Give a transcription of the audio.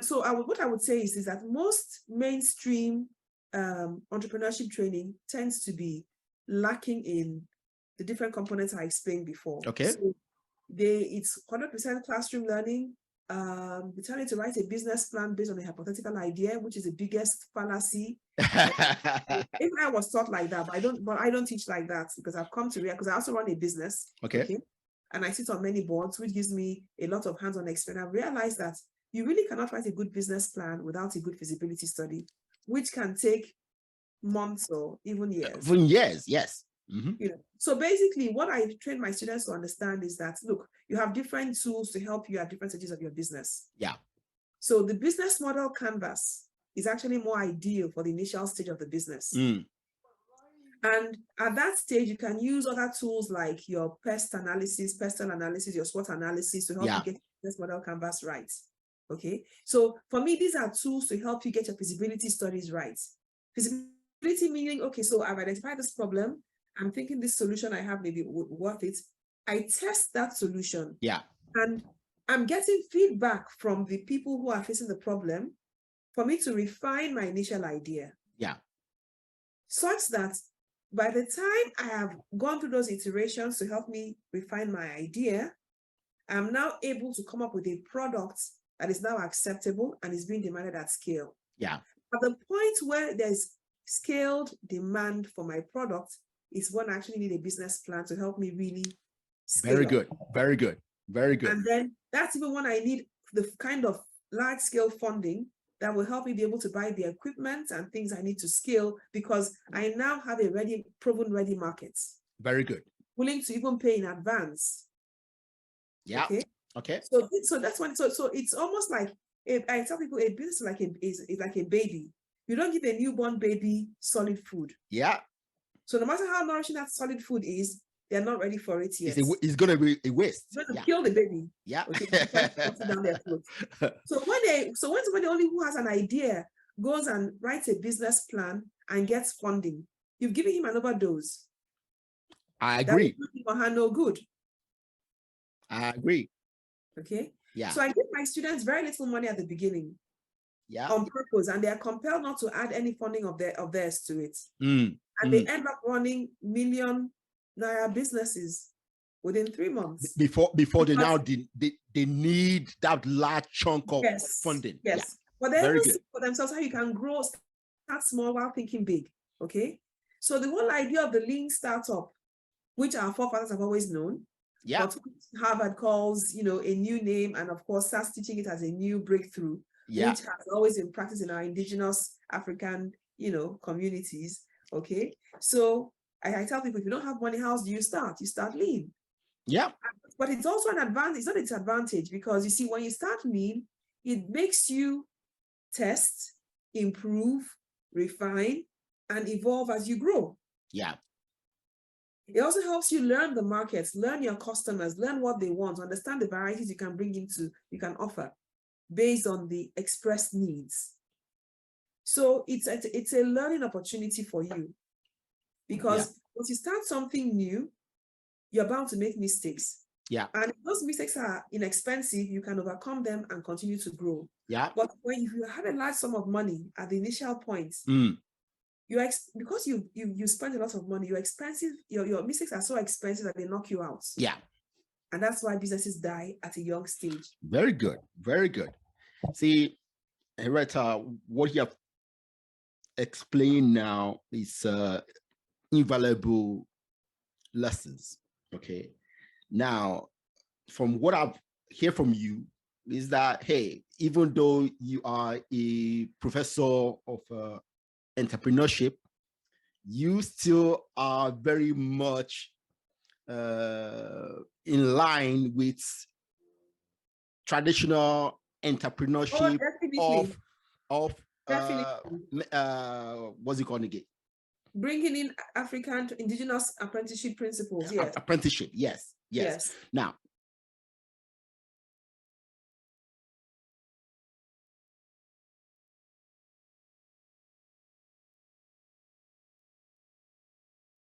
So what I would say is that most mainstream entrepreneurship training tends to be lacking in the different components I explained before. Okay. So it's 100% classroom learning. They tell you to write a business plan based on a hypothetical idea, which is the biggest fallacy. If I was taught like that, but I don't teach like that, because I've come to realize, because I also run a business. Okay. And I sit on many boards, which gives me a lot of hands-on experience. I've realized that you really cannot write a good business plan without a good feasibility study, which can take months or even years. Even years, yes. You know, so basically what I train my students to understand is that, look, you have different tools to help you at different stages of your business. Yeah. So the business model canvas is actually more ideal for the initial stage of the business. And at that stage, you can use other tools like your pest analysis, pestle analysis, your SWOT analysis to help you get your business model canvas right. Okay. So for me, these are tools to help you get your feasibility studies right. Feasibility meaning, okay, so I've identified this problem. I'm thinking this solution I have may be worth it. I test that solution. Yeah. And I'm getting feedback from the people who are facing the problem for me to refine my initial idea. Yeah. Such that by the time I have gone through those iterations to help me refine my idea, I'm now able to come up with a product that is now acceptable and is being demanded at scale. Yeah. At the point where there's scaled demand for my product is when I actually need a business plan to help me really scale. Very good. Very good. Very good. And then that's even when I need the kind of large scale funding that will help me be able to buy the equipment and things I need to scale, because I now have a proven ready market. Very good. Willing to even pay in advance. Yeah. Okay. So that's when, so it's almost like, I tell people a business is like a baby. You don't give a newborn baby solid food. Yeah. So no matter how nourishing that solid food is, they're not ready for it yet. It's going to be a waste. It's going to kill the baby. Yeah. Okay. Down their throat. So when somebody only who has an idea goes and writes a business plan and gets funding, you've given him an overdose. I agree. That will do her no good. I agree. Okay. Yeah. So I give my students very little money at the beginning. Yeah. On purpose, and they are compelled not to add any funding of theirs to it. And they end up running $1 million businesses within 3 months. Before they now they need that large chunk of funding. Yes. Yeah. But they will see for themselves how you can grow, start small while thinking big. Okay. So the whole idea of the lean startup, which our forefathers have always known, but Harvard calls, a new name, and of course starts teaching it as a new breakthrough. Which has always been practiced in our indigenous African, communities. Okay. So I tell people, if you don't have money, how else do you start? You start lean. Yeah. But it's also an advantage. It's not a disadvantage, because you see, when you start lean, it makes you test, improve, refine, and evolve as you grow. Yeah. It also helps you learn the markets, learn your customers, learn what they want, understand the varieties you can offer based on the expressed needs. So it's a learning opportunity for you, because once you start something new, you're bound to make mistakes. Yeah. And if those mistakes are inexpensive, you can overcome them and continue to grow. Yeah. But when you have a large sum of money at the initial point, because you spend a lot of money, your mistakes are so expensive that they knock you out. Yeah. And that's why businesses die at a young stage. Very good. Very good. See, Henrietta, what you have explained now is invaluable lessons. Okay. Now, from what I've heard from you is that, hey, even though you are a professor of entrepreneurship, you still are very much in line with traditional entrepreneurship of what's it called again? Bringing in African indigenous apprenticeship principles. Yes. Apprenticeship. Yes. Now,